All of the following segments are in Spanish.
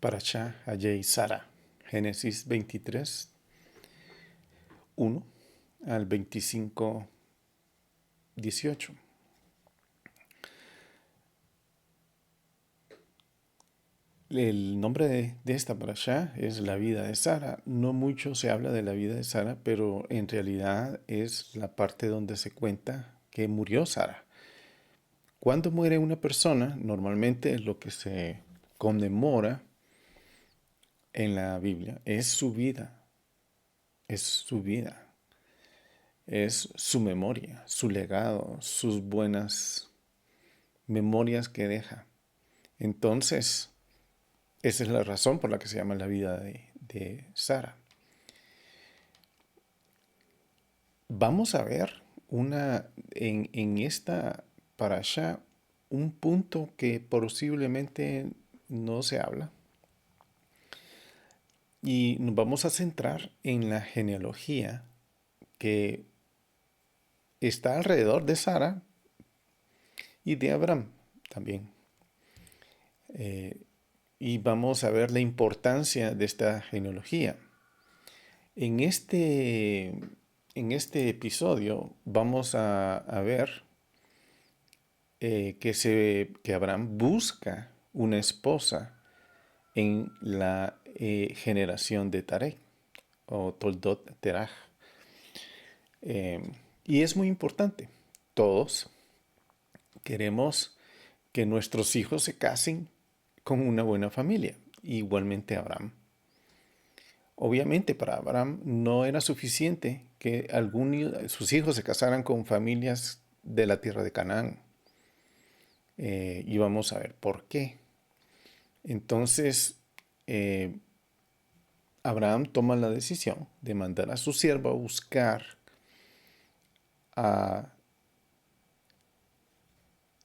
Parashá Hayei Sara, Génesis 23, 1 al 25, 18. El nombre de esta parashá es la vida de Sara. No mucho se habla de la vida de Sara, pero en realidad es la parte donde se cuenta que murió Sara. Cuando muere una persona, normalmente lo que se conmemora en la Biblia es su vida, es su vida, es su memoria, su legado, sus buenas memorias que deja. Entonces, esa es la razón por la que se llama la vida de Sara. Vamos a ver en esta parasha un punto que posiblemente no se habla. Y nos vamos a centrar en la genealogía que está alrededor de Sara y de Abraham también. Y vamos a ver la importancia de esta genealogía. En este episodio vamos a ver que Abraham busca una esposa en la generación de Tarek o Toldot Terah. Y es muy importante. Todos queremos que nuestros hijos se casen con una buena familia. Igualmente Abraham. Obviamente para Abraham no era suficiente que sus hijos se casaran con familias de la tierra de Canaán. Y vamos a ver por qué. Entonces, Abraham toma la decisión de mandar a su siervo a buscar a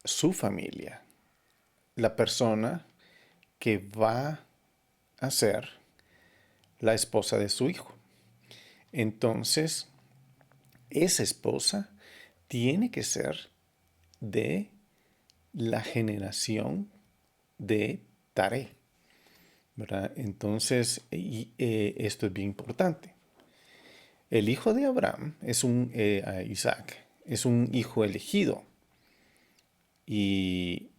su familia, la persona que va a ser la esposa de su hijo. Entonces, esa esposa tiene que ser de la generación de Taré, ¿verdad? Entonces, esto es bien importante. El hijo de Abraham es Isaac, es un hijo elegido. Y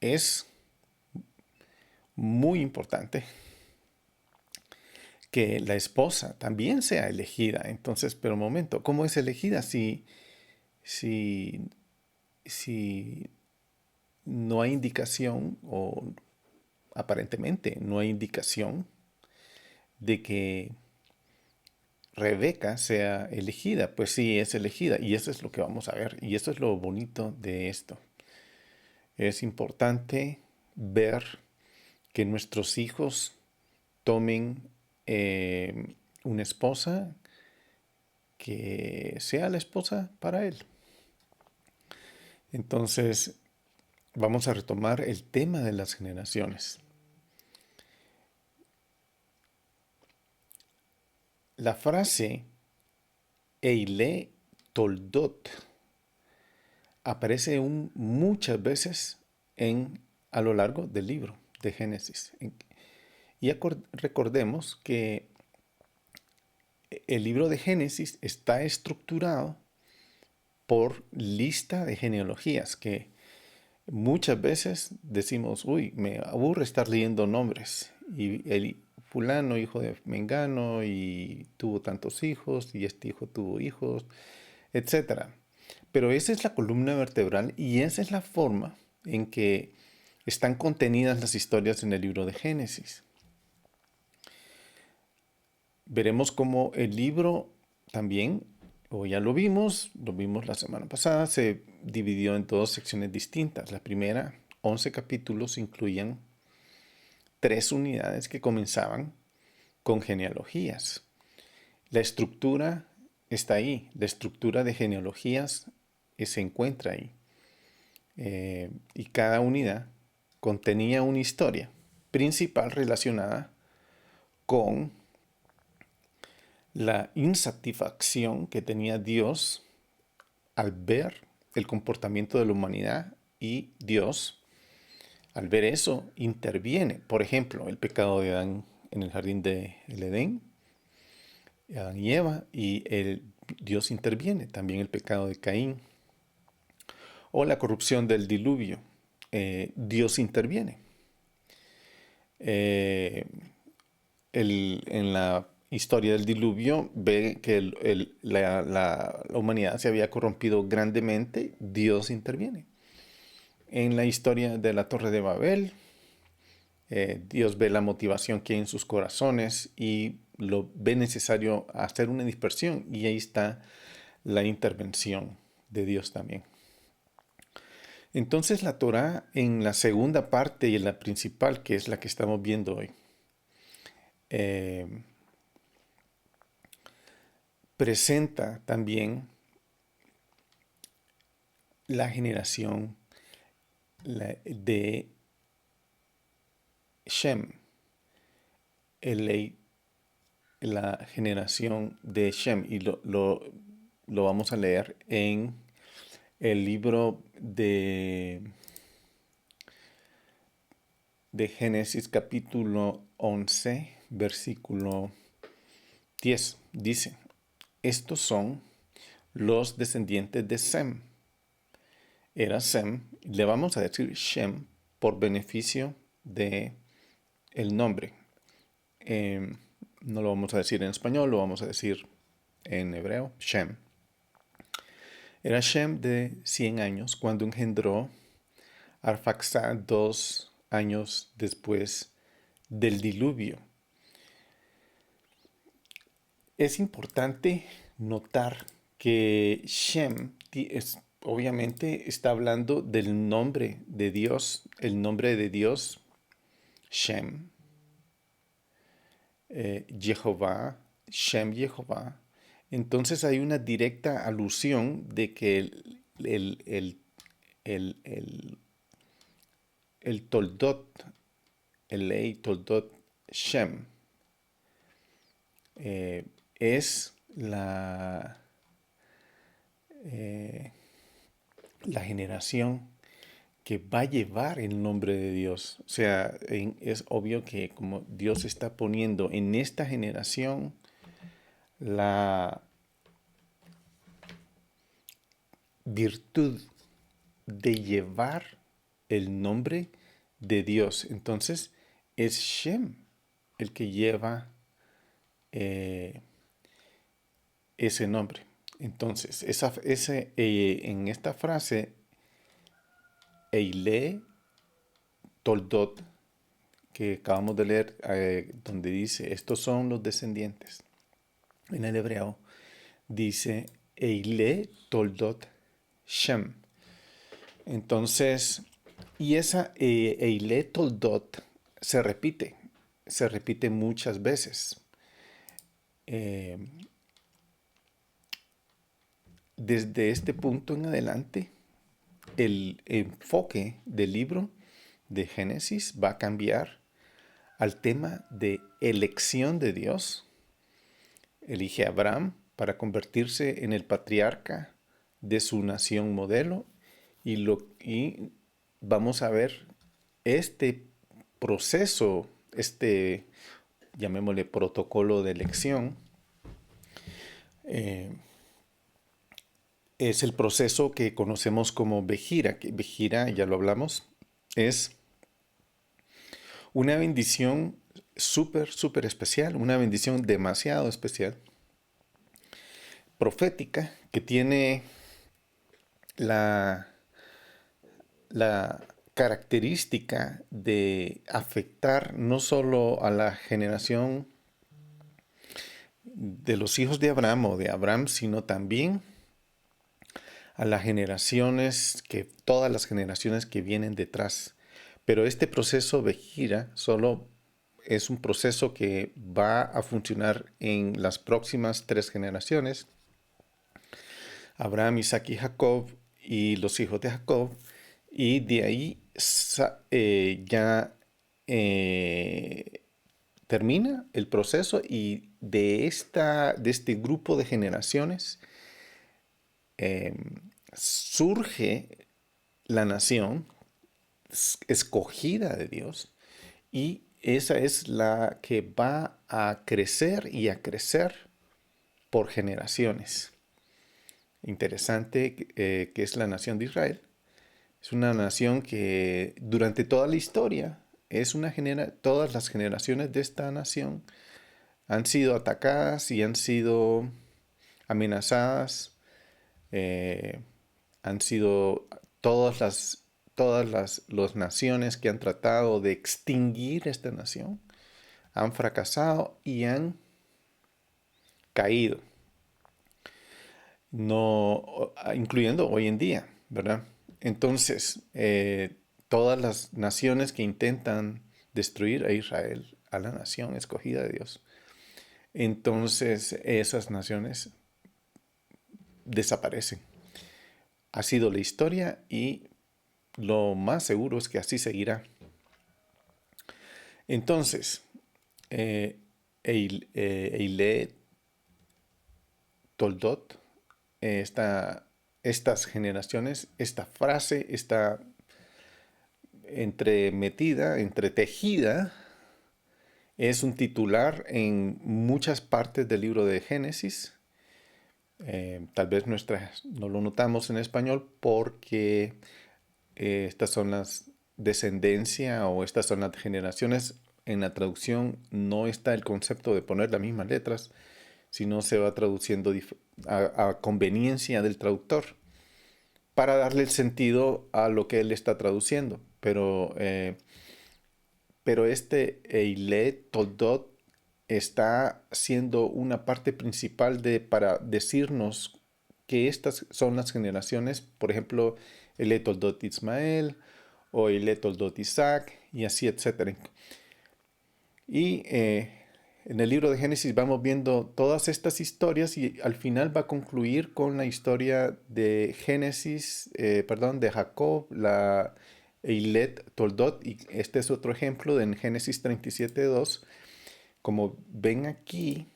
es muy importante que la esposa también sea elegida. Entonces, pero un momento, ¿cómo es elegida si no hay indicación o aparentemente no hay indicación de que Rebeca sea elegida? Pues sí, es elegida y eso es lo que vamos a ver y eso es lo bonito de esto. Es importante ver que nuestros hijos tomen una esposa que sea la esposa para él. Entonces, vamos a retomar el tema de las generaciones. La frase Eile Toldot aparece muchas veces a lo largo del libro de Génesis. Y recordemos que el libro de Génesis está estructurado por lista de genealogías que muchas veces decimos, uy, me aburre estar leyendo nombres. Y el fulano, hijo de Mengano, y tuvo tantos hijos, y este hijo tuvo hijos, etc. Pero esa es la columna vertebral y esa es la forma en que están contenidas las historias en el libro de Génesis. Veremos cómo el libro también, o ya lo vimos la semana pasada, se dividió en dos secciones distintas. La primera, 11 capítulos, incluían 3 unidades que comenzaban con genealogías. La estructura está ahí, la estructura de genealogías se encuentra ahí. Y cada unidad contenía una historia principal relacionada con la insatisfacción que tenía Dios al ver el comportamiento de la humanidad y Dios al ver eso, interviene. Por ejemplo, el pecado de Adán en el jardín del Edén, Adán y Eva, y Dios interviene. También el pecado de Caín o la corrupción del diluvio. Dios interviene. En la historia del diluvio ve que la humanidad se había corrompido grandemente, Dios interviene. En la historia de la Torre de Babel, Dios ve la motivación que hay en sus corazones y lo ve necesario hacer una dispersión, y ahí está la intervención de Dios también. Entonces la Torá, en la segunda parte y en la principal, que es la que estamos viendo hoy, presenta también la generación de Shem, la generación de Shem, y lo vamos a leer en el libro de Génesis capítulo 11, versículo 10. Dice, estos son los descendientes de Sem. Era Sem, le vamos a decir Shem por beneficio de el nombre. No lo vamos a decir en español, lo vamos a decir en hebreo, Shem. Era Shem de 100 años cuando engendró Arfaxad 2 años después del diluvio. Es importante notar que Shem obviamente está hablando del nombre de Dios, el nombre de Dios, Shem, Jehová, Shem Jehová. Entonces hay una directa alusión de que el Toldot, el Ley Toldot Shem, es la generación que va a llevar el nombre de Dios. O sea, es obvio que como Dios está poniendo en esta generación la virtud de llevar el nombre de Dios. Entonces, es Shem el que lleva ese nombre. Entonces, en esta frase, Eile Toldot, que acabamos de leer, donde dice, estos son los descendientes, en el hebreo, dice Eile Toldot Shem. Entonces, y esa Eile Toldot se repite muchas veces. Desde este punto en adelante, el enfoque del libro de Génesis va a cambiar al tema de elección de Dios. Elige a Abraham para convertirse en el patriarca de su nación modelo, y vamos a ver este proceso, llamémosle protocolo de elección, es el proceso que conocemos como Bejira. Que Bejira, ya lo hablamos, es una bendición súper, súper especial, una bendición demasiado especial, profética, que tiene la característica de afectar no solo a la generación de los hijos de Abraham o de Abraham, sino también a las generaciones, todas las generaciones que vienen detrás. Pero este proceso de gira solo es un proceso que va a funcionar en las próximas 3 generaciones. Abraham, Isaac y Jacob, y los hijos de Jacob. Y de ahí ya termina el proceso, y de este grupo de generaciones surge la nación, escogida de Dios, y esa es la que va a crecer y a crecer por generaciones. Interesante que es la nación de Israel. Es una nación que durante toda la historia todas las generaciones de esta nación han sido atacadas y han sido amenazadas. eh, Han sido las naciones que han tratado de extinguir esta nación, han fracasado y han caído, no, incluyendo hoy en día, ¿verdad? Entonces, todas las naciones que intentan destruir a Israel, a la nación escogida de Dios, entonces esas naciones desaparecen. Ha sido la historia y lo más seguro es que así seguirá. Entonces, Eile Toldot, estas generaciones, esta frase está entremetida, entretejida, es un titular en muchas partes del libro de Génesis. Tal vez no lo notamos en español porque estas son las descendencia o estas son las generaciones. En la traducción no está el concepto de poner las mismas letras, sino se va traduciendo a conveniencia del traductor para darle el sentido a lo que él está traduciendo. Pero este Eile Toldot está siendo una parte principal para decirnos que estas son las generaciones, por ejemplo, Eile Toldot Ismael o Eile Toldot Isaac y así, etcétera. Y en el libro de Génesis vamos viendo todas estas historias y al final va a concluir con la historia de de Jacob, la Eilet Toldot, y este es otro ejemplo en Génesis 37:2. Como ven aquí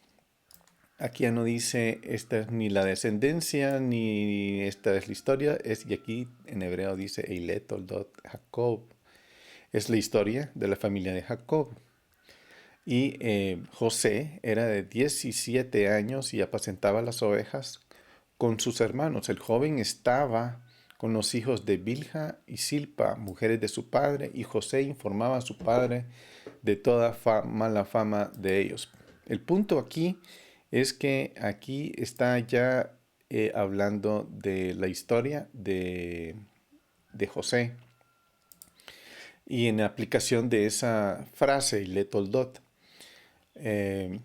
ya no dice esta es ni la descendencia ni esta es la historia, y aquí en hebreo dice Eilet Toldot Jacob. Es la historia de la familia de Jacob. Y José era de 17 años y apacentaba las ovejas con sus hermanos. El joven estaba con los hijos de Bilha y Silpa, mujeres de su padre, y José informaba a su padre de toda mala fama de ellos. El punto aquí es que aquí está ya hablando de la historia de José y en aplicación de esa frase, le toldot. Eh,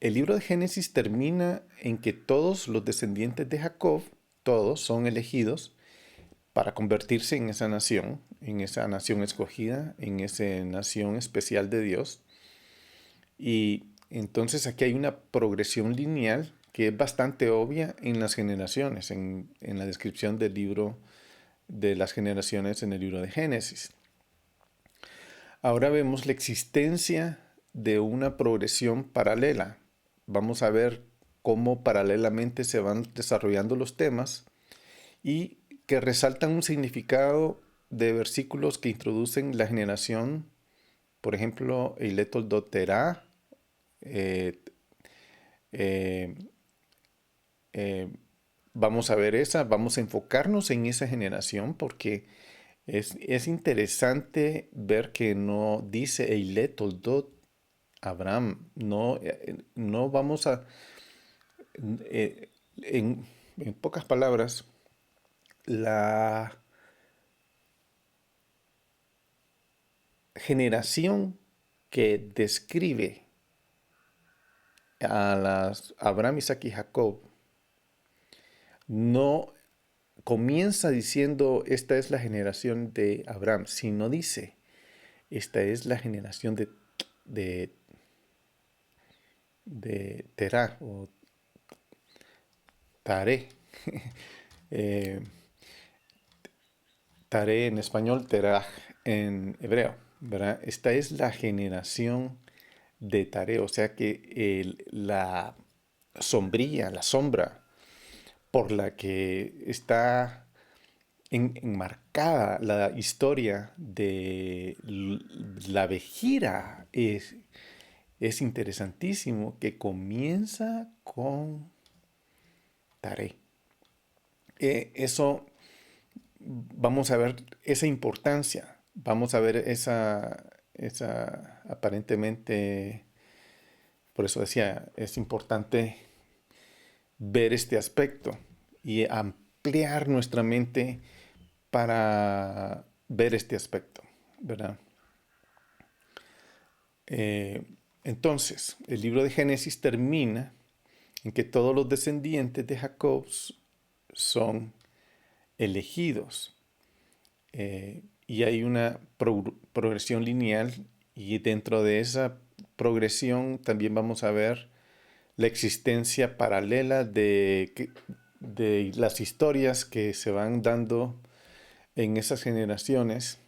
el libro de Génesis termina en que todos los descendientes de Jacob, todos son elegidos para convertirse en esa nación escogida, en esa nación especial de Dios. Y entonces aquí hay una progresión lineal que es bastante obvia en las generaciones, en la descripción del libro de las generaciones en el libro de Génesis. Ahora vemos la existencia de una progresión paralela. Vamos a ver cómo paralelamente se van desarrollando los temas y que resaltan un significado de versículos que introducen la generación, por ejemplo, Eiletol Dotera. Eh, eh, Vamos a ver vamos a enfocarnos en esa generación porque es interesante ver que no dice Eilet Toldot Abraham. No, no vamos a, eh, en pocas palabras, la generación que describe a las Abraham, Isaac y Jacob no comienza diciendo esta es la generación de Abraham, sino dice esta es la generación de, de Terah o Taré. eh, Taré en español, Terah en hebreo, ¿verdad? Esta es la generación de Taré, o sea que la sombra por la que está enmarcada la historia de la Vejira. Es interesantísimo que comienza con Taré. Eso, vamos a ver esa importancia, vamos a ver esa aparentemente, por eso decía, es importante ver este aspecto y ampliar nuestra mente para ver este aspecto, ¿verdad? Entonces, el libro de Génesis termina en que todos los descendientes de Jacob son elegidos. Y hay una progresión lineal y dentro de esa progresión también vamos a ver la existencia paralela de las historias que se van dando en esas generaciones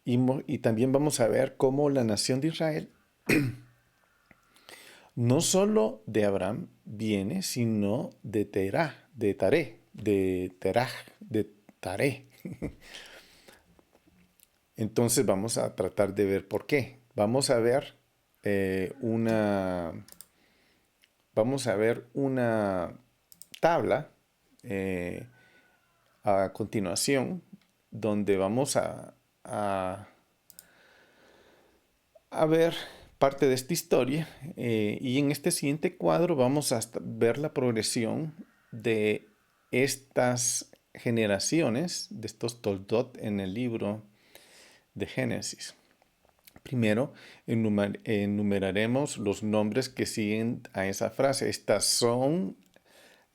y también vamos a ver cómo la nación de Israel no solo de Abraham viene, sino de Terah, de Taré, de Terah, de Taré. Entonces vamos a tratar de ver por qué. Vamos a ver una tabla eh, a continuación donde vamos a ver parte de esta historia y en este siguiente cuadro vamos a ver la progresión de estas generaciones, de estos toldot en el libro de Génesis. Primero, enumeraremos los nombres que siguen a esa frase. Estas son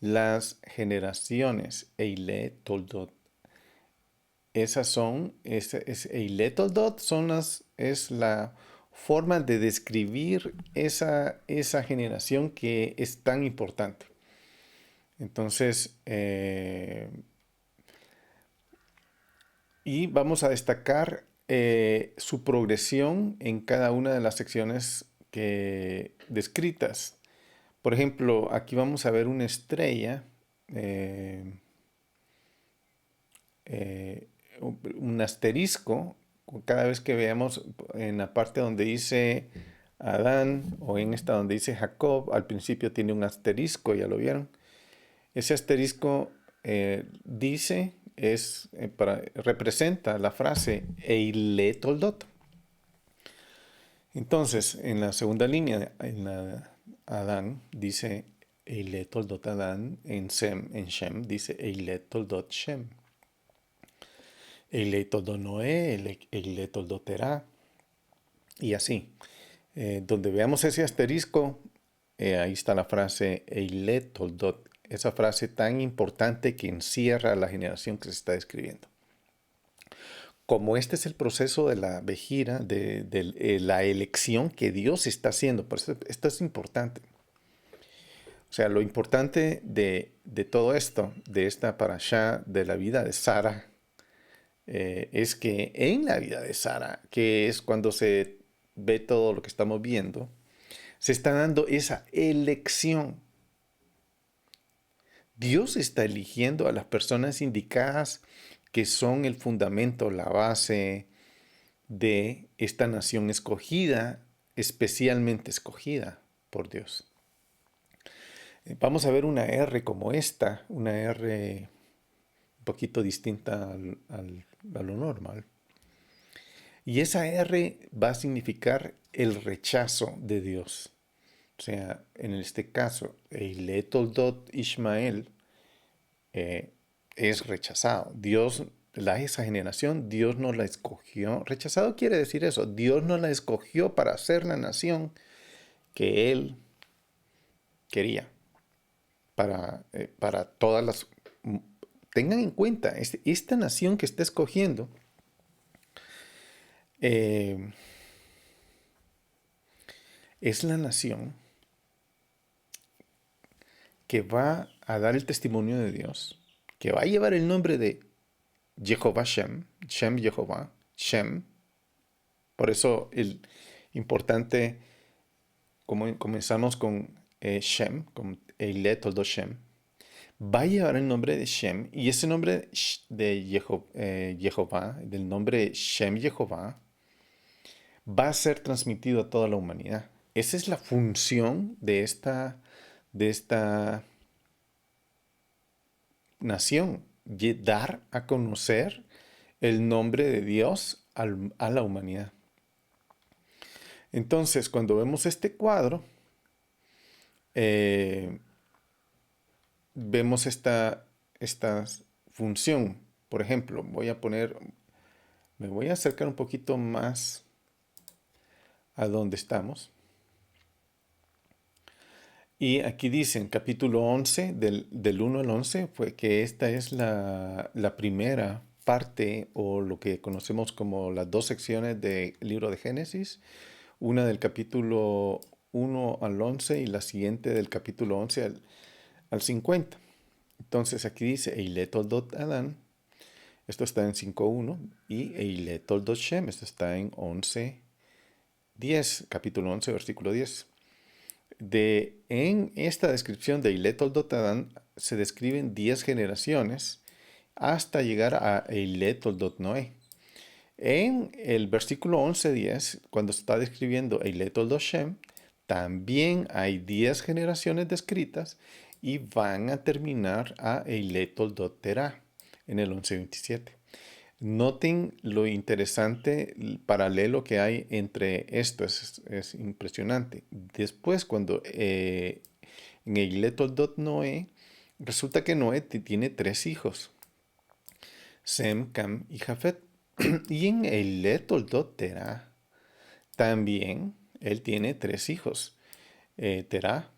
las generaciones, Eile Toldot. Esas son, Eile Toldot es la forma de describir esa generación que es tan importante. Entonces, y vamos a destacar su progresión en cada una de las secciones descritas. Por ejemplo, aquí vamos a ver una estrella, un asterisco, cada vez que veamos en la parte donde dice Adán o en esta donde dice Jacob, al principio tiene un asterisco, ya lo vieron. Ese asterisco representa la frase Eile Toldot. Entonces, en la segunda línea, en la Adán dice Eile Toldot Adán, en Shem dice Eile Toldot Shem. Eile Toldot Noé, Eile Toldot Terah, y así. Donde veamos ese asterisco, ahí está la frase Eile Toldot, esa frase tan importante que encierra la generación que se está describiendo. Como este es el proceso de la vejira, de la elección que Dios está haciendo, por eso esto es importante. O sea, lo importante de todo esto, de esta parashá, de la vida de Sara, es que en la vida de Sara, que es cuando se ve todo lo que estamos viendo, se está dando esa elección. Dios está eligiendo a las personas indicadas que son el fundamento, la base de esta nación escogida, especialmente escogida por Dios. Vamos a ver una R como esta, una R un poquito distinta a lo normal. Y esa R va a significar el rechazo de Dios. O sea, en este caso, Eile Toldot Ishmael es rechazado. Esa generación, Dios no la escogió. Rechazado quiere decir eso. Dios no la escogió para ser la nación que Él quería. Para todas las... Tengan en cuenta, esta nación que está escogiendo es la nación que va a dar el testimonio de Dios, que va a llevar el nombre de Jehová Shem, Shem Jehová, Shem. Por eso el importante, como comenzamos con Shem, con Eile Toldot Shem, va a llevar el nombre de Shem, y ese nombre de Jehová, del nombre Shem Jehová, va a ser transmitido a toda la humanidad. Esa es la función de esta nación, dar a conocer el nombre de Dios a la humanidad. Entonces, cuando vemos este cuadro, eh, vemos esta función. Por ejemplo, me voy a acercar un poquito más a donde estamos. Y aquí dice en capítulo 11, del 1 al 11, fue que esta es la primera parte o lo que conocemos como las dos secciones del libro de Génesis, una del capítulo 1 al 11 y la siguiente del capítulo 11 al 50. Entonces aquí dice Eile Toldot Adán, esto está en 5.1, y Eile Toldot Shem, esto está en 11.10, capítulo 11, versículo 10. En esta descripción de Eile Toldot Adán se describen 10 generaciones hasta llegar a Eile Toldot Noé. En el versículo 11.10, cuando se está describiendo Eile Toldot Shem, también hay 10 generaciones descritas y van a terminar a Eile Toldot Terah en el 11.27. Noten lo interesante, el paralelo que hay entre esto, es impresionante. Después, cuando en Eile Toldot Noé, resulta que Noé tiene 3 hijos, Sem, Cam y Jafet. Y en Eile Toldot Terah, también él tiene 3 hijos. Terah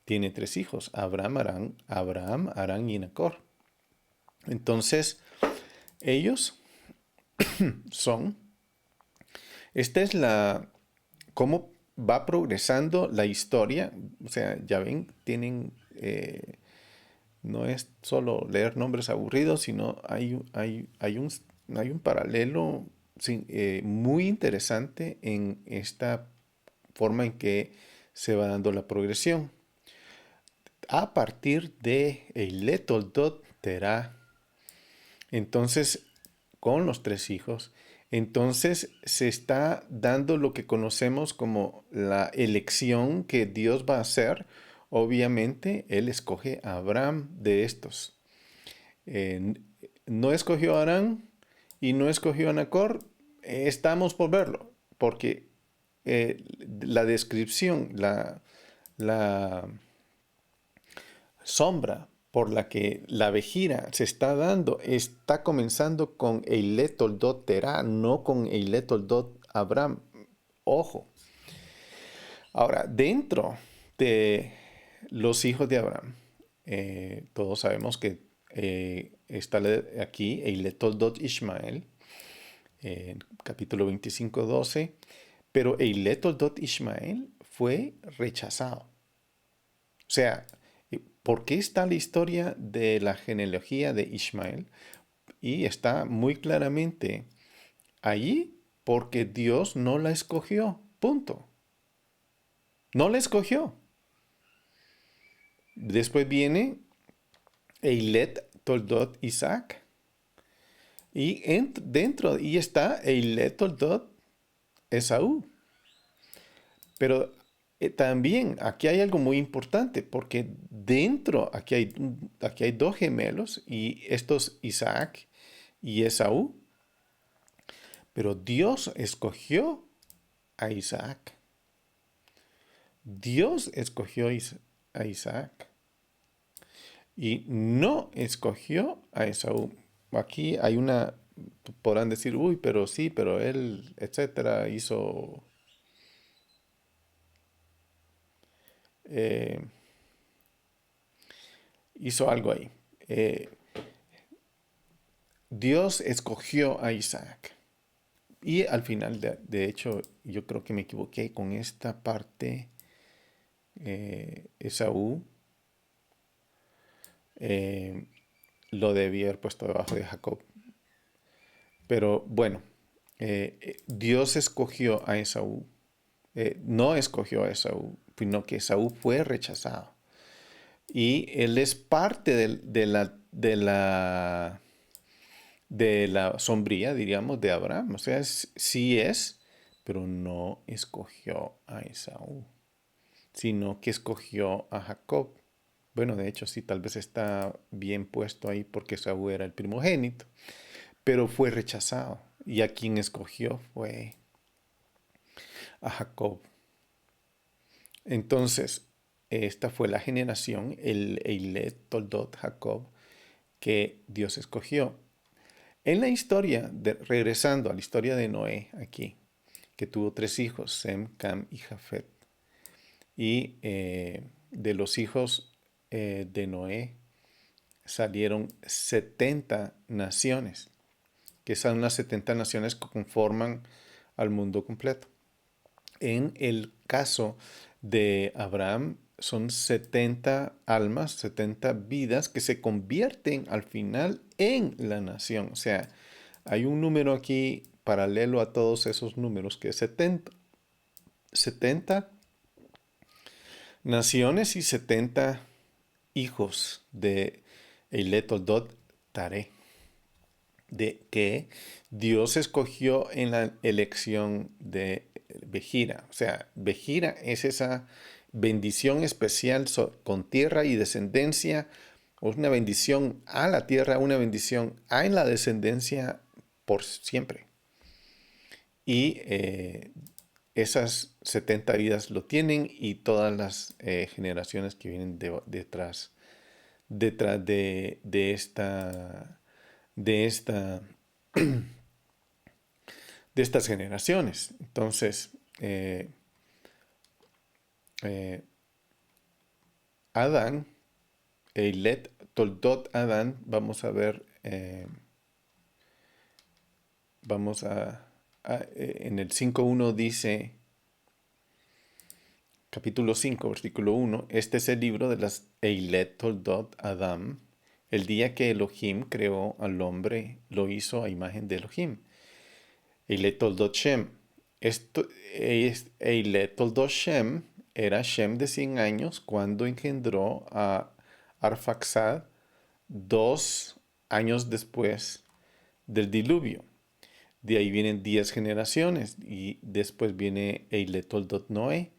tiene 3 hijos, Abraham, Arán y Nacor. Entonces, ellos son, esta es cómo va progresando la historia. O sea, ya ven, no es solo leer nombres aburridos, sino hay un paralelo muy interesante en esta forma en que se va dando la progresión. A partir de Eile Toldot Terah, entonces, con los 3 hijos, entonces se está dando lo que conocemos como la elección que Dios va a hacer. Obviamente, Él escoge a Abraham de estos. Eh, no escogió a Arán y no escogió a Nacor. Estamos por verlo, porque la descripción, la sombra por la que la vejira se está dando, está comenzando con Eile Toldot Terah, no con Eile Toldot Abraham. Ojo. Ahora, dentro de los hijos de Abraham, todos sabemos que está aquí Eile Toldot Ishmael, capítulo 25:12, pero Eile Toldot Ishmael fue rechazado. O sea, ¿por qué está la historia de la genealogía de Ismael? Y está muy claramente allí porque Dios no la escogió. Punto. No la escogió. Después viene Eilet Toldot Isaac. Y dentro y está Eilet Toldot Esaú. Pero también aquí hay algo muy importante porque aquí hay 2 gemelos y estos Isaac y Esaú. Pero Dios escogió a Isaac. Dios escogió a Isaac y no escogió a Esaú. Aquí podrán decir, uy, pero sí, pero él, etcétera, eh, hizo algo ahí. Dios escogió a Isaac. Y al final, de hecho, yo creo que me equivoqué con esta parte. Esaú lo debía haber puesto debajo de Jacob. Pero bueno, Dios escogió a Esaú. No escogió a Esaú, sino que Esaú fue rechazado. Y él es parte de la sombría, diríamos, de Abraham. O sea, sí es, pero no escogió a Esaú, sino que escogió a Jacob. Bueno, de hecho, sí, tal vez está bien puesto ahí porque Esaú era el primogénito, pero fue rechazado. Y a quien escogió fue a Jacob. Entonces, esta fue la generación, el Eilet, Toldot, Jacob, que Dios escogió. En la historia, regresando a la historia de Noé aquí, que tuvo 3 hijos, Sem, Cam y Jafet. Y de los hijos de Noé salieron 70 naciones, que son las 70 naciones que conforman al mundo completo. En el caso de Abraham, son 70 almas, 70 vidas que se convierten al final en la nación. O sea, hay un número aquí paralelo a todos esos números que es 70. 70 naciones y 70 hijos de Eilet Toldot Tare, de que Dios escogió en la elección de Bejira. O sea, Bejira es esa bendición especial con tierra y descendencia, o una bendición a la tierra, una bendición a la descendencia por siempre. Y esas 70 vidas lo tienen y todas las generaciones que vienen detrás de esta de estas generaciones. Entonces, eh, Adán, Eilet, Toldot Adán, vamos a ver, en el 5.1 dice, capítulo 5, versículo 1, este es el libro de las Eilet Toldot Adam. El día que Elohim creó al hombre, lo hizo a imagen de Elohim. Eilet Toldot Shem. Eilet Toldot Shem era Shem de 100 años cuando engendró a Arfaxad 2 años después del diluvio. De ahí vienen 10 generaciones y después viene Eilet Toldot Noé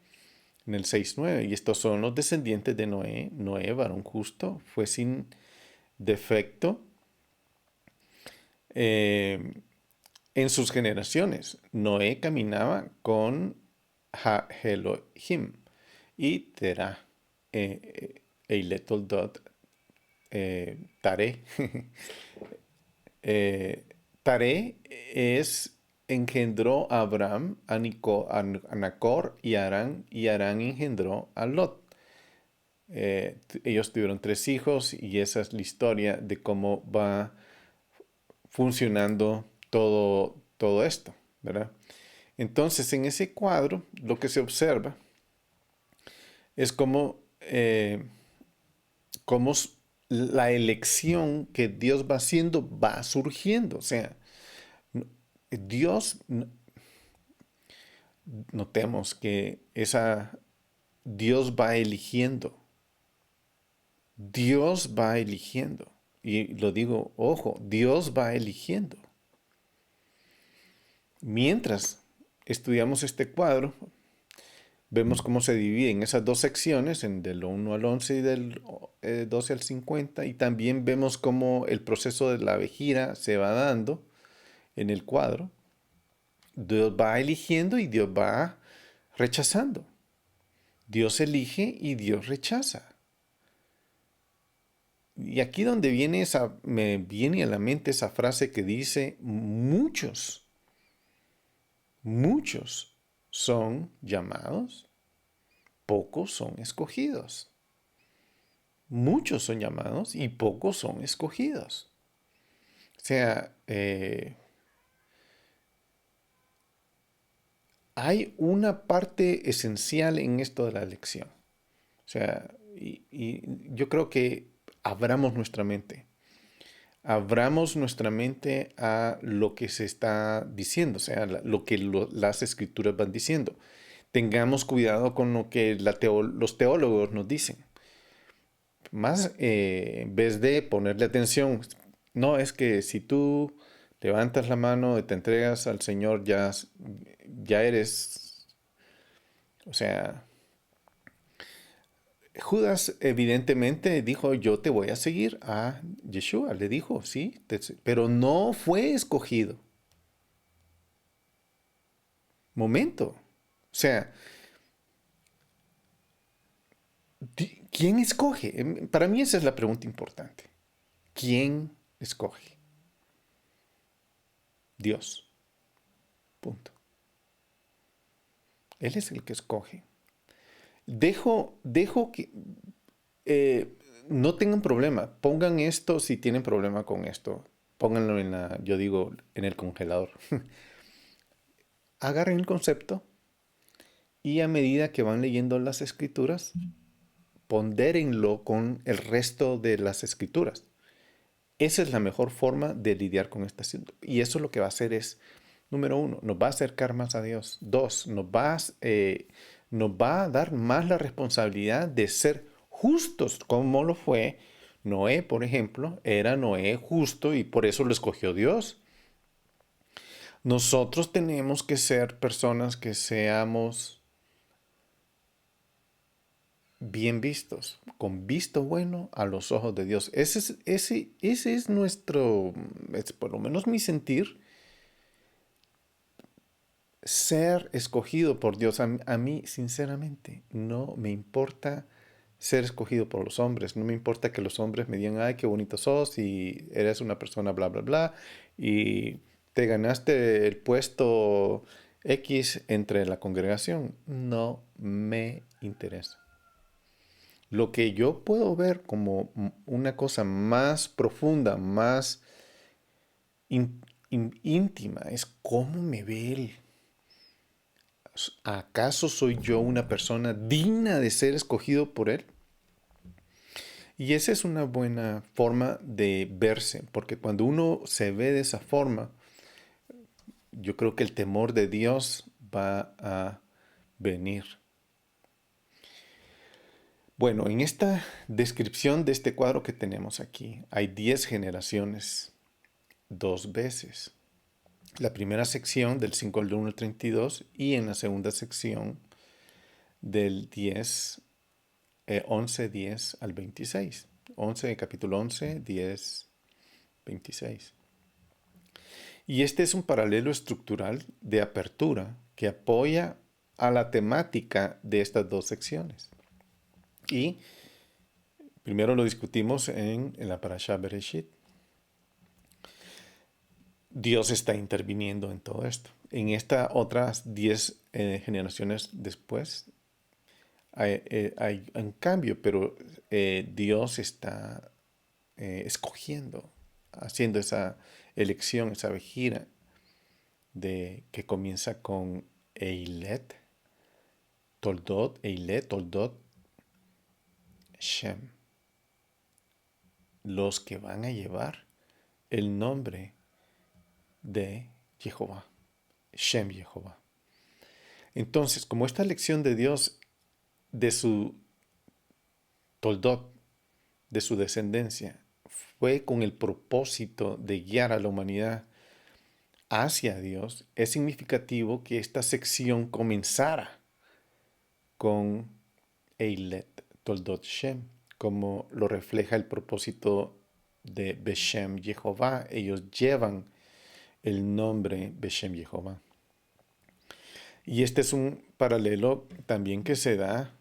en el 6.9. Y estos son los descendientes de Noé. Noé, varón justo, fue sin defecto en sus generaciones. Noé caminaba con Elohim y Terah, Eilet Toldot Tare. Tare engendró a Abraham, a Nacor y a Harán, y Harán engendró a Lot. Ellos tuvieron 3 hijos y esa es la historia de cómo va funcionando todo esto, ¿verdad? Entonces, en ese cuadro, lo que se observa es cómo la elección que Dios va haciendo va surgiendo. O sea, Dios, notemos que Dios va eligiendo. Dios va eligiendo. Y lo digo, ojo, Dios va eligiendo. Mientras estudiamos este cuadro, vemos cómo se divide en esas 2 secciones, en del 1 al 11 y del 12 al 50, y también vemos cómo el proceso de la vejira se va dando en el cuadro. Dios va eligiendo y Dios va rechazando. Dios elige y Dios rechaza. Y aquí donde me viene a la mente esa frase que dice, muchos son llamados, pocos son escogidos. Muchos son llamados y pocos son escogidos. O sea, hay una parte esencial en esto de la elección. O sea, y yo creo que abramos nuestra mente. Abramos nuestra mente a lo que se está diciendo, o sea, lo que las escrituras van diciendo. Tengamos cuidado con lo que los teólogos nos dicen. más en vez de ponerle atención, no es que si tú levantas la mano y te entregas al Señor, ya eres, o sea, Judas evidentemente dijo, yo te voy a seguir a Yeshua, le dijo, sí, pero no fue escogido. Momento. O sea, ¿quién escoge? Para mí esa es la pregunta importante. ¿Quién escoge? Dios. Punto. Él es el que escoge. Dejo que no tengan problema. Pongan esto si tienen problema con esto. Pónganlo yo digo, en el congelador. Agarren el concepto y a medida que van leyendo las escrituras, pondérenlo con el resto de las escrituras. Esa es la mejor forma de lidiar con este asunto. Y eso lo que va a hacer es, número uno, nos va a acercar más a Dios. Dos, nos va a dar más la responsabilidad de ser justos, como lo fue Noé, por ejemplo. Era Noé justo y por eso lo escogió Dios. Nosotros tenemos que ser personas que seamos bien vistos, con visto bueno a los ojos de Dios. Ese es nuestro, es por lo menos mi sentir, ser escogido por Dios. A mí, sinceramente, no me importa ser escogido por los hombres. No me importa que los hombres me digan, ay, qué bonito sos y eres una persona bla, bla, bla. Y te ganaste el puesto X entre la congregación. No me interesa. Lo que yo puedo ver como una cosa más profunda, más íntima, es cómo me ve él. ¿Acaso soy yo una persona digna de ser escogido por él? Y esa es una buena forma de verse, porque cuando uno se ve de esa forma, yo creo que el temor de Dios va a venir. Bueno, en esta descripción de este cuadro que tenemos aquí, hay 10 generaciones, dos veces. La primera sección del 5 al 1 al 32 y en la segunda sección del 11, 10 al 26. 11, capítulo 11, 10, 26. Y este es un paralelo estructural de apertura que apoya a la temática de estas dos secciones. Y primero lo discutimos en la Parashá Bereshit. Dios está interviniendo en todo esto. En estas otras 10 generaciones después hay un cambio, pero Dios está escogiendo, haciendo esa elección, esa gira que comienza con Eilet, Toldot, Shem, los que van a llevar el nombre de Jehová, Shem Jehová. Entonces, como esta elección de Dios de su Toldot, de su descendencia, fue con el propósito de guiar a la humanidad hacia Dios, es significativo que esta sección comenzara con Eilet Toldot Shem, como lo refleja el propósito de Beshem Jehová. Ellos llevan el nombre Beshem Jehová. Y este es un paralelo también que se da,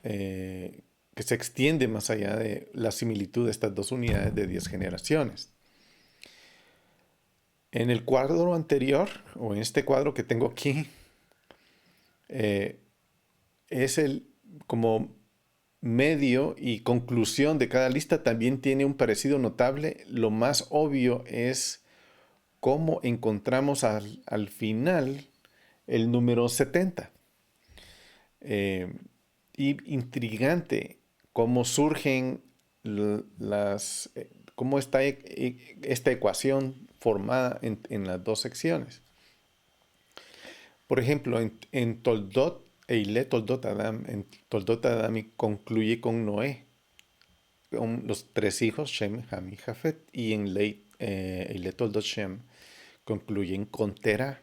que se extiende más allá de la similitud de estas dos unidades de 10 generaciones. En el cuadro anterior, o en este cuadro que tengo aquí, es el como medio y conclusión de cada lista también tiene un parecido notable. Lo más obvio es cómo encontramos al final el número 70. Y intrigante cómo surgen cómo está esta ecuación formada en las dos secciones. Por ejemplo, en Toldot, Eilet Toldot Adam, en Toldot Adam concluye con Noé. con los tres hijos, Shem, Ham y Jafet, y en Toldot Shem concluyen con Terah.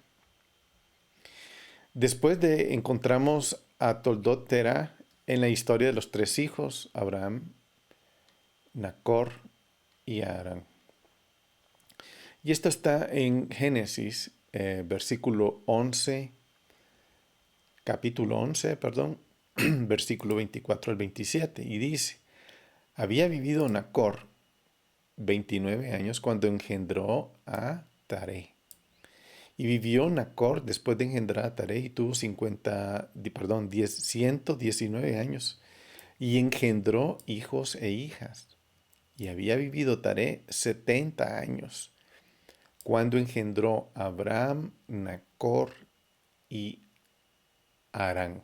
Después encontramos a Toldot Terah en la historia de los tres hijos, Abraham, Nacor y Harán. Y esto está en Génesis, capítulo 11, versículo 24 al 27, y dice: había vivido Nacor 29 años cuando engendró a Taré. Y vivió Nacor después de engendrar a Taré y tuvo 119 años y engendró hijos e hijas. Y había vivido Taré 70 años cuando engendró a Abraham, Nacor y Harán.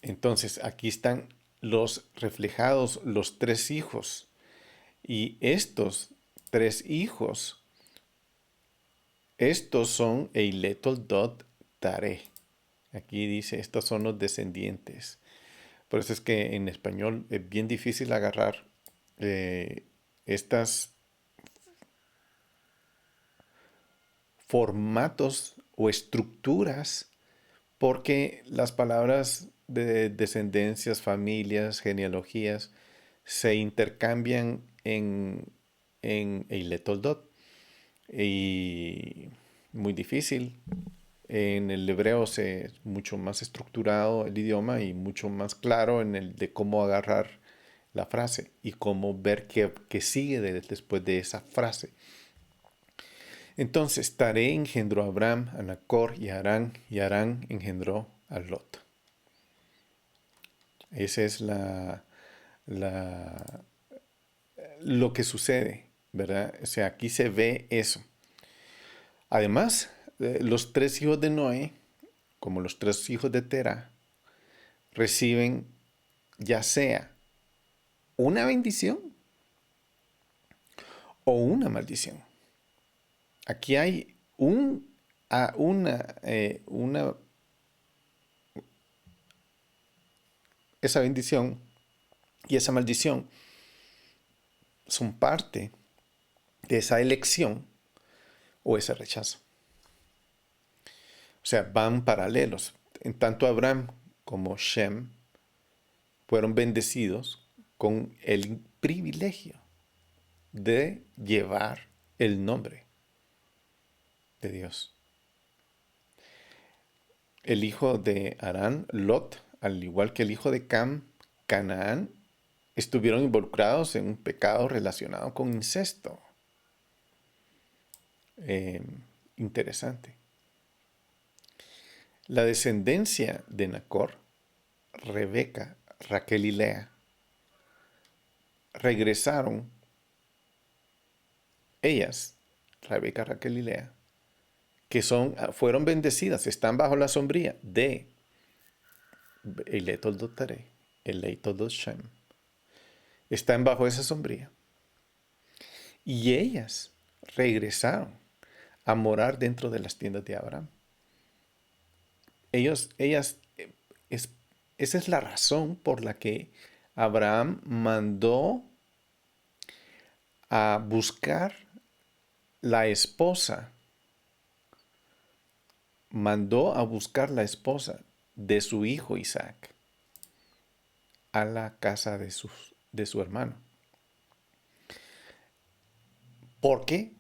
Entonces aquí están reflejados los tres hijos. Y estos tres hijos, estos son Eilet Toldot Taré. Aquí dice, estos son los descendientes. Por eso es que en español es bien difícil agarrar estas formatos o estructuras, porque las palabras de descendencias, familias, genealogías se intercambian en Eilet Toldot. Y muy difícil. En el hebreo es mucho más estructurado el idioma y mucho más claro en el de cómo agarrar la frase y cómo ver qué sigue después de esa frase. Entonces, Taré engendró a Abraham, a Nacor y Harán engendró a Lot. Esa es lo que sucede, ¿verdad? O sea, aquí se ve eso. Además, los tres hijos de Noé, como los tres hijos de Terah, reciben ya sea una bendición o una maldición. Aquí hay esa bendición y esa maldición son parte de esa elección o ese rechazo. O sea, van paralelos. En tanto Abraham como Shem fueron bendecidos con el privilegio de llevar el nombre de Dios. El hijo de Harán, Lot, al igual que el hijo de Cam, Canaán, estuvieron involucrados en un pecado relacionado con incesto. Interesante. La descendencia de Nacor, Rebeca, Raquel y Lea, regresaron, ellas, Rebeca, Raquel y Lea, que fueron bendecidas, están bajo la sombría de Eilet Toldot Taré, Eilet Toldot Shem. Están bajo esa sombría. Y ellas regresaron a morar dentro de las tiendas de Abraham. Esa es la razón por la que Abraham mandó a buscar la esposa de su hijo Isaac a la casa de su hermano. Porque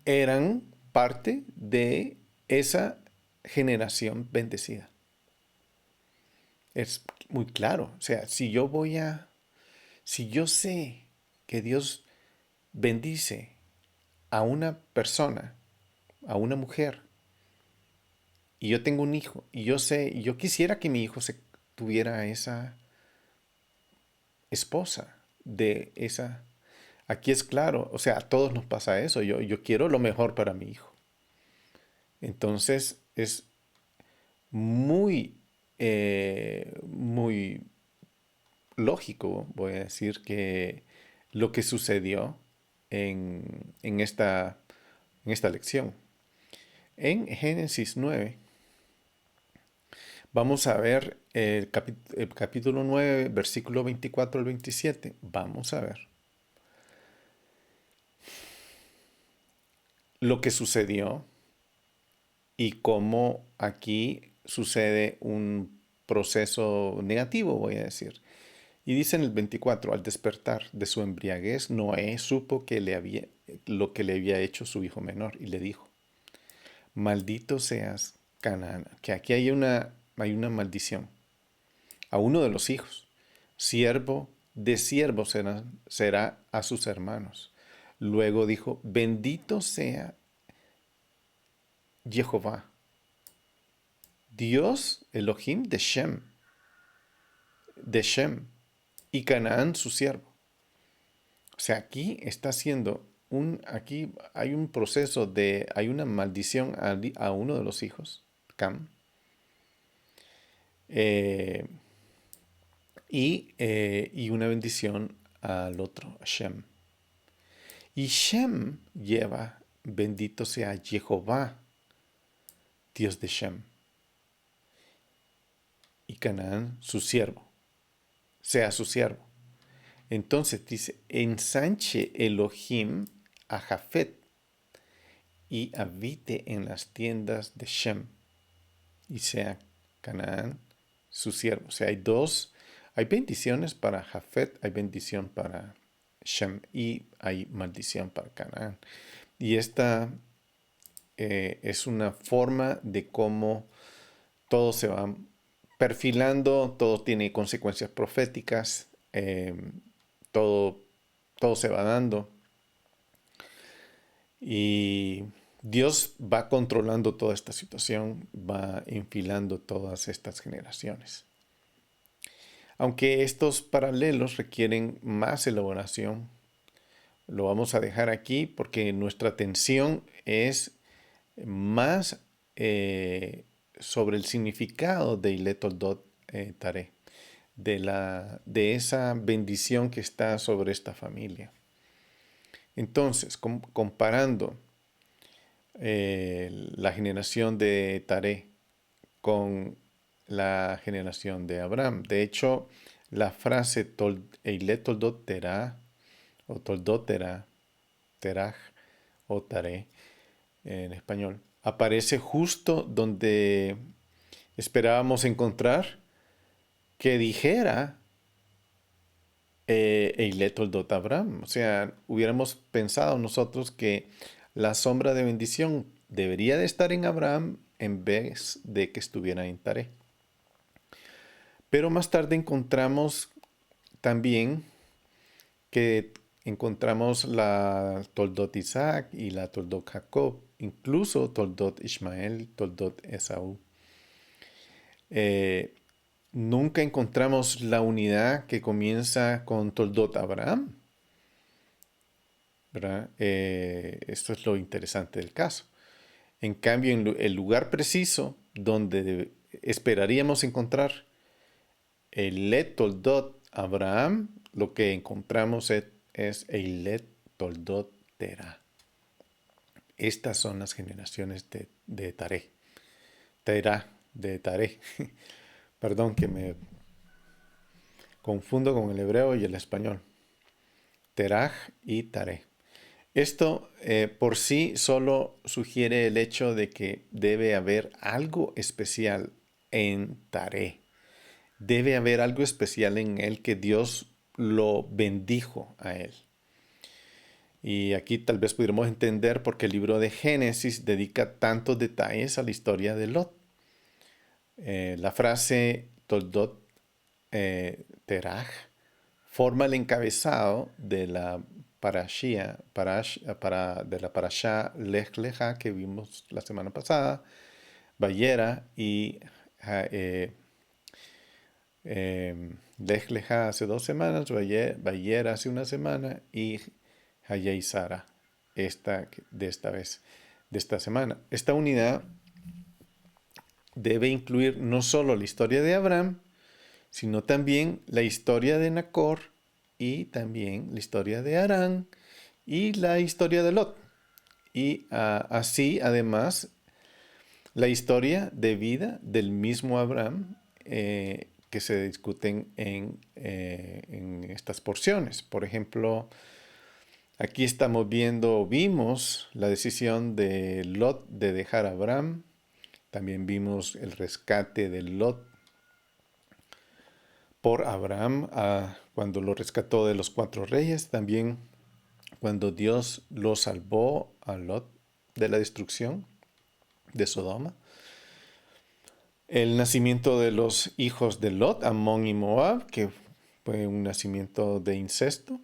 eran parte de esa generación bendecida. Es muy claro. O sea, si yo sé que Dios bendice a una persona, a una mujer, y yo tengo un hijo, y yo quisiera que mi hijo tuviera esa esposa de esa. Aquí es claro, o sea, a todos nos pasa eso. Yo quiero lo mejor para mi hijo. Entonces es muy, muy lógico, voy a decir, que lo que sucedió en esta lección. En Génesis 9 vamos a ver el capítulo 9, versículo 24 al 27. Vamos a ver lo que sucedió y cómo aquí sucede un proceso negativo, voy a decir. Y dice en el 24, al despertar de su embriaguez, Noé supo lo que le había hecho su hijo menor y le dijo, maldito seas Canaán, que aquí hay una maldición a uno de los hijos. Siervo de siervo será a sus hermanos. Luego dijo, bendito sea Jehová, Dios Elohim de Shem, y Canaán su siervo. O sea, aquí está haciendo aquí hay un proceso hay una maldición a uno de los hijos, Cam, eh, y una bendición al otro, Shem. Y Shem lleva, bendito sea Jehová, Dios de Shem, y Canaán su siervo, sea su siervo. Entonces dice, ensanche Elohim a Jafet y habite en las tiendas de Shem, y sea Canaán su siervo. O sea, hay bendiciones para Jafet, hay bendición para Shem y hay maldición para Canaán. Y esta es una forma de cómo todo se va perfilando, todo tiene consecuencias proféticas, todo, todo se va dando. Y Dios va controlando toda esta situación, va enfilando todas estas generaciones. Aunque estos paralelos requieren más elaboración, lo vamos a dejar aquí porque nuestra atención es más sobre el significado de Ile Toldot Taré, de esa bendición que está sobre esta familia. Entonces, comparando la generación de Taré con la generación de Abraham. De hecho, la frase Eile Toldot Terah o Toldot Terah o Taré en español, aparece justo donde esperábamos encontrar que dijera Eile Toldot Abraham. O sea, hubiéramos pensado nosotros que la sombra de bendición debería de estar en Abraham en vez de que estuviera en Taré. Pero más tarde encontramos también que encontramos la Toldot Isaac y la Toldot Jacob, incluso Toldot Ismael, Toldot Esaú. Nunca encontramos la unidad que comienza con Toldot Abraham, ¿verdad? Esto es lo interesante del caso. En cambio, en el lugar preciso donde esperaríamos encontrar Eilet Toldot Abraham, lo que encontramos es Eilet Toldot Terah. Estas son las generaciones de Taré. Terah, de Taré. Perdón que me confundo con el hebreo y el español. Terah y Taré. Esto por sí solo sugiere el hecho de que debe haber algo especial en Taré. Debe haber algo especial en él que Dios lo bendijo a él. Y aquí tal vez pudiéramos entender por qué el libro de Génesis dedica tantos detalles a la historia de Lot. La frase Toldot Terah forma el encabezado de la de la parashá Lech Lecha que vimos la semana pasada, Vayera y Lech Lecha hace 2 semanas, Vayera hace 1 semana y Hayei Sara de esta semana. Esta unidad debe incluir no solo la historia de Abraham, sino también la historia de Nacor y también la historia de Harán y la historia de Lot. Y así, además, la historia de vida del mismo Abraham que se discuten en estas porciones. Por ejemplo, aquí vimos la decisión de Lot de dejar a Abraham. También vimos el rescate de Lot por Abraham cuando lo rescató de los 4 reyes. También cuando Dios lo salvó a Lot de la destrucción de Sodoma. El nacimiento de los hijos de Lot, Amón y Moab, que fue un nacimiento de incesto.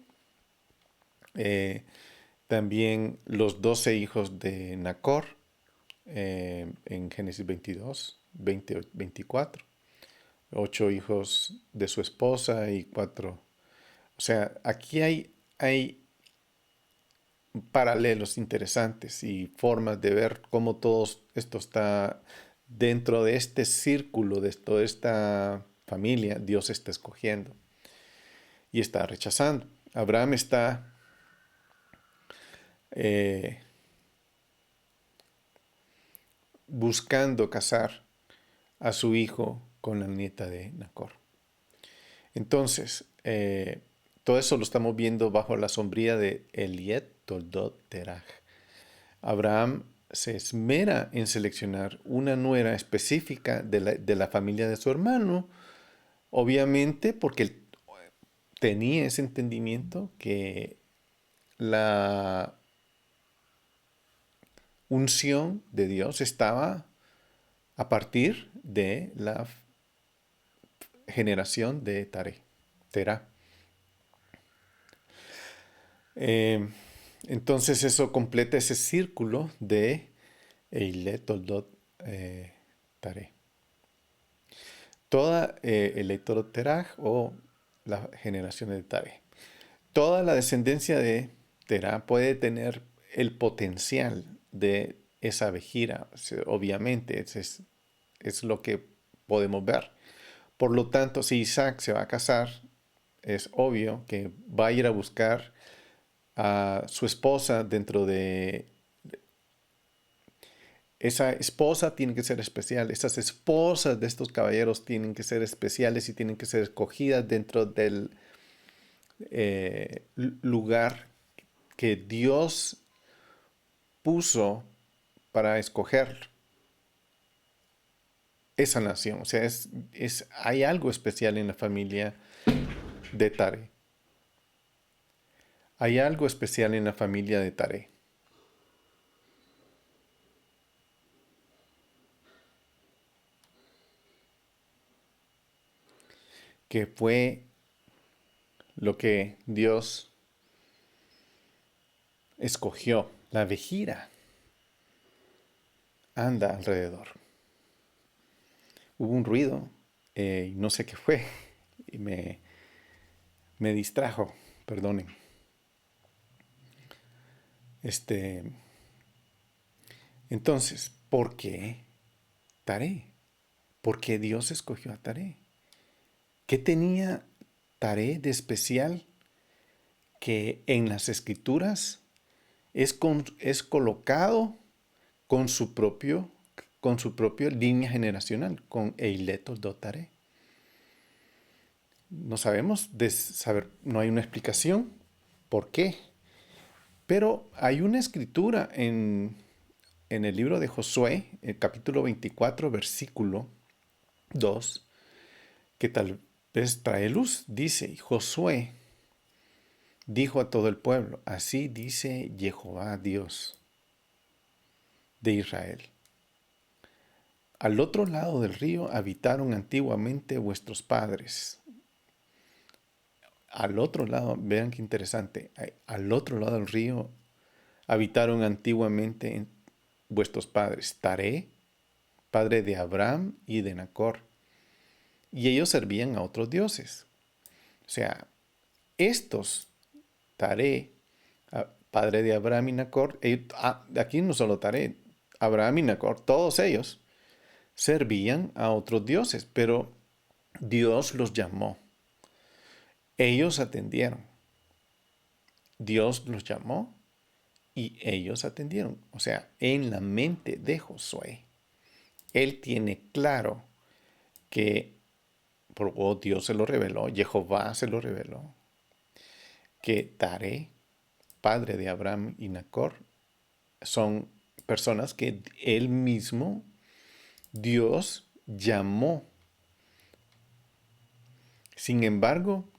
También los 12 hijos de Nacor, en Génesis 22, 20, 24. 8 hijos de su esposa y 4. O sea, aquí hay paralelos interesantes y formas de ver cómo todo esto está dentro de este círculo, de toda esta familia. Dios está escogiendo y está rechazando. Abraham está buscando casar a su hijo con la nieta de Nacor. Entonces, todo eso lo estamos viendo bajo la sombría de Eliet Toldot Terah. Abraham se esmera en seleccionar una nuera específica de la familia de su hermano, obviamente porque él tenía ese entendimiento que la unción de Dios estaba a partir de la generación de Terah. Entonces eso completa ese círculo de Eilet Toldot Tareh. Toda el Toldot Terah o la generación de Tareh. Toda la descendencia de Terah puede tener el potencial de esa vejira. Obviamente, es lo que podemos ver. Por lo tanto, si Isaac se va a casar, es obvio que va a ir a buscar a su esposa dentro de... Esa esposa tiene que ser especial. Esas esposas de estos caballeros tienen que ser especiales y tienen que ser escogidas dentro del lugar que Dios puso para escoger esa nación. O sea, hay algo especial en la familia de Tare. Hay algo especial en la familia de Tare. Que fue lo que Dios escogió. La vejira anda alrededor. Hubo un ruido, y no sé qué fue, y me distrajo, perdonen. Entonces, ¿por qué Taré? ¿Por qué Dios escogió a Taré? ¿Qué tenía Taré de especial que en las escrituras es colocado con su propia línea generacional, con Eiletos Dotare? No sabemos, no hay una explicación por qué. Pero hay una escritura en el libro de Josué, el capítulo 24, versículo 2, que tal vez trae luz. Dice, Josué dijo a todo el pueblo, así dice Jehová Dios de Israel. Al otro lado del río habitaron antiguamente vuestros padres. Al otro lado, vean qué interesante, al otro lado del río habitaron antiguamente vuestros padres, Taré, padre de Abraham y de Nacor, y ellos servían a otros dioses. O sea, estos, Taré, padre de Abraham y Nacor, aquí no solo Taré, Abraham y Nacor, todos ellos servían a otros dioses, pero Dios los llamó. Ellos atendieron. Dios los llamó y ellos atendieron. O sea, en la mente de Josué, él tiene claro que o Dios se lo reveló, Jehová se lo reveló, que Taré, padre de Abraham y Nacor, son personas que él mismo, Dios, llamó. Sin embargo,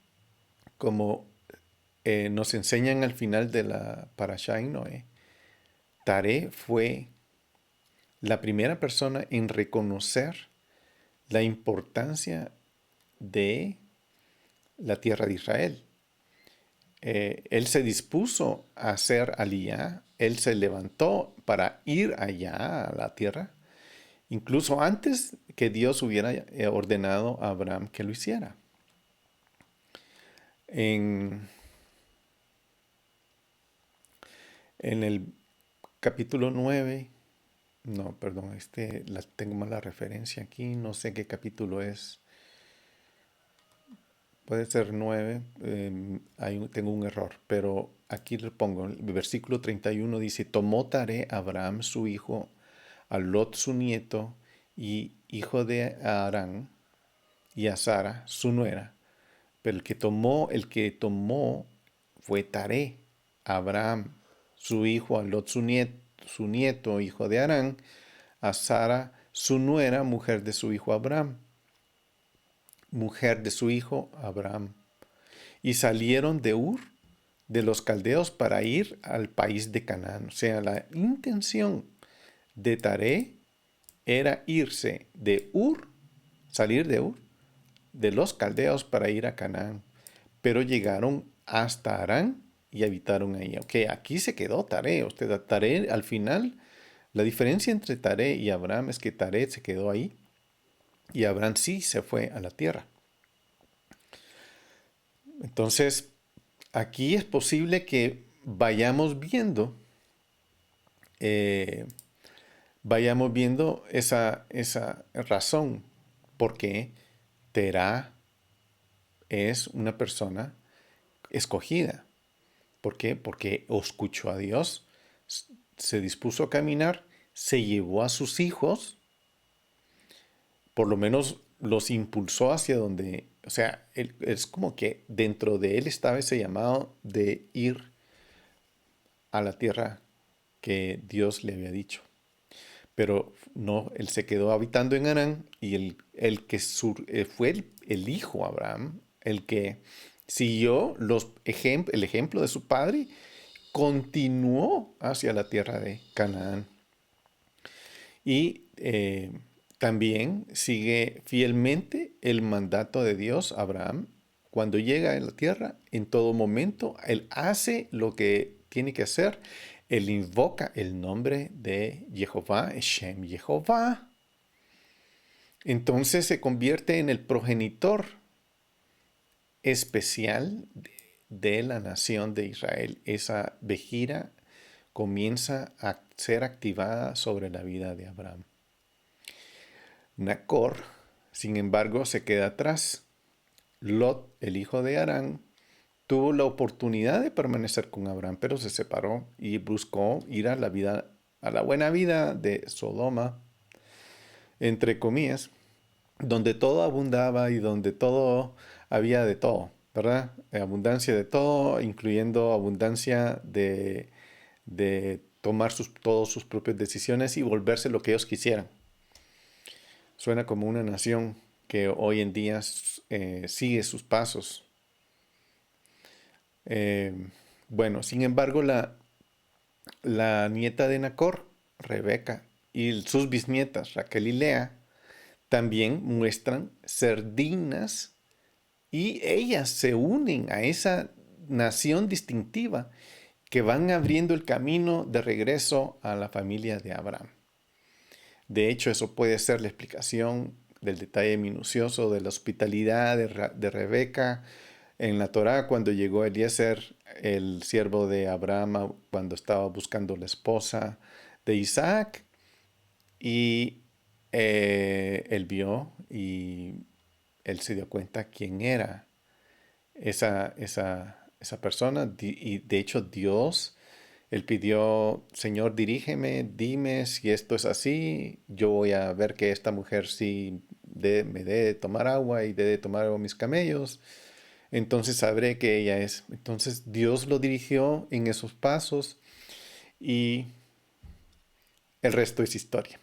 como nos enseñan al final de la Parashá en Noé, Taré fue la primera persona en reconocer la importancia de la tierra de Israel. Él se dispuso a hacer aliyá, él se levantó para ir allá a la tierra, incluso antes que Dios hubiera ordenado a Abraham que lo hiciera. En, en el capítulo 9, no, perdón, tengo mala referencia aquí, no sé qué capítulo es. Puede ser 9, tengo un error, pero aquí le pongo, el versículo 31 dice, tomó Taré a Abraham su hijo, a Lot su nieto, y hijo de Harán, y a Sara su nuera. Pero el que tomó fue Taré, a Abraham su hijo, a Lot su nieto, hijo de Harán, a Sara su nuera, mujer de su hijo Abraham, mujer de su hijo Abraham. Y salieron de Ur, de los caldeos, para ir al país de Canaán. O sea, la intención de Taré era irse de Ur, salir de Ur, de los caldeos para ir a Canaán. Pero llegaron hasta Harán y habitaron ahí. Ok, aquí se quedó Taré. Taré al final, la diferencia entre Taré y Abraham es que Taré se quedó ahí y Abraham sí se fue a la tierra. Entonces, aquí es posible que eh, vayamos viendo esa razón, porque Terah es una persona escogida. ¿Por qué? Porque escuchó a Dios, se dispuso a caminar, se llevó a sus hijos, por lo menos los impulsó hacia donde, o sea, es como que dentro de él estaba ese llamado de ir a la tierra que Dios le había dicho. Pero no, él se quedó habitando en Harán y fue el hijo Abraham, el que siguió el ejemplo de su padre, continuó hacia la tierra de Canaán. Y también sigue fielmente el mandato de Dios a Abraham. Cuando llega a la tierra, en todo momento, él hace lo que tiene que hacer. Él invoca el nombre de Jehová, Shem Jehová. Entonces se convierte en el progenitor especial de la nación de Israel. Esa vejira comienza a ser activada sobre la vida de Abraham. Nacor, sin embargo, se queda atrás. Lot, el hijo de Harán, tuvo la oportunidad de permanecer con Abraham, pero se separó y buscó ir a la buena vida de Sodoma, entre comillas, donde todo abundaba y donde todo había de todo, ¿verdad? Abundancia de todo, incluyendo abundancia de tomar todas sus propias decisiones y volverse lo que ellos quisieran. Suena como una nación que hoy en día sigue sus pasos. Bueno, sin embargo, la nieta de Nacor, Rebeca, y sus bisnietas, Raquel y Lea, también muestran ser dignas y ellas se unen a esa nación distintiva que van abriendo el camino de regreso a la familia de Abraham. De hecho, eso puede ser la explicación del detalle minucioso de la hospitalidad de Rebeca en la Torá cuando llegó Eliezer, el siervo de Abraham, cuando estaba buscando la esposa de Isaac, y él vio y él se dio cuenta quién era esa persona. Y de hecho Dios, él pidió, Señor, dirígeme, dime si esto es así, yo voy a ver que esta mujer sí me dé de tomar agua y dé de tomar agua a mis camellos, entonces sabré que ella es. Entonces Dios lo dirigió en esos pasos y el resto es historia.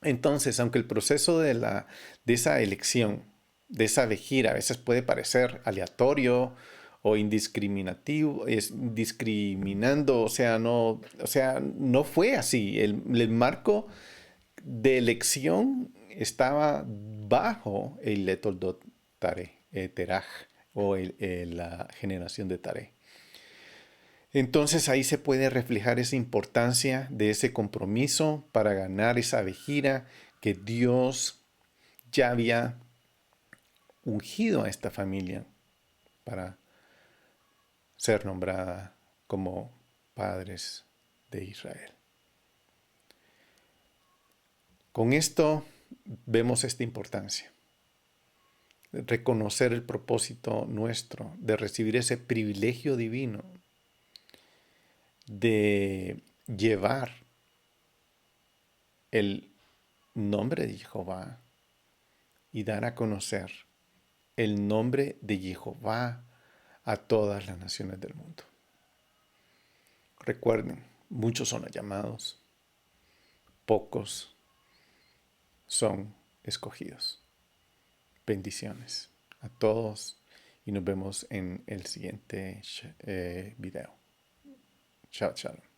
Entonces, aunque el proceso de esa elección, de esa vejira, a veces puede parecer aleatorio o indiscriminativo, es discriminando, o sea, no fue así. El marco de elección estaba bajo el Letoldot Tare, Teraj, o la generación de Tare. Entonces ahí se puede reflejar esa importancia de ese compromiso para ganar esa vejira que Dios ya había ungido a esta familia para ser nombrada como padres de Israel. Con esto vemos esta importancia, reconocer el propósito nuestro de recibir ese privilegio divino de llevar el nombre de Jehová y dar a conocer el nombre de Jehová a todas las naciones del mundo. Recuerden, muchos son los llamados, pocos son escogidos. Bendiciones a todos y nos vemos en el siguiente video. Chao, chao.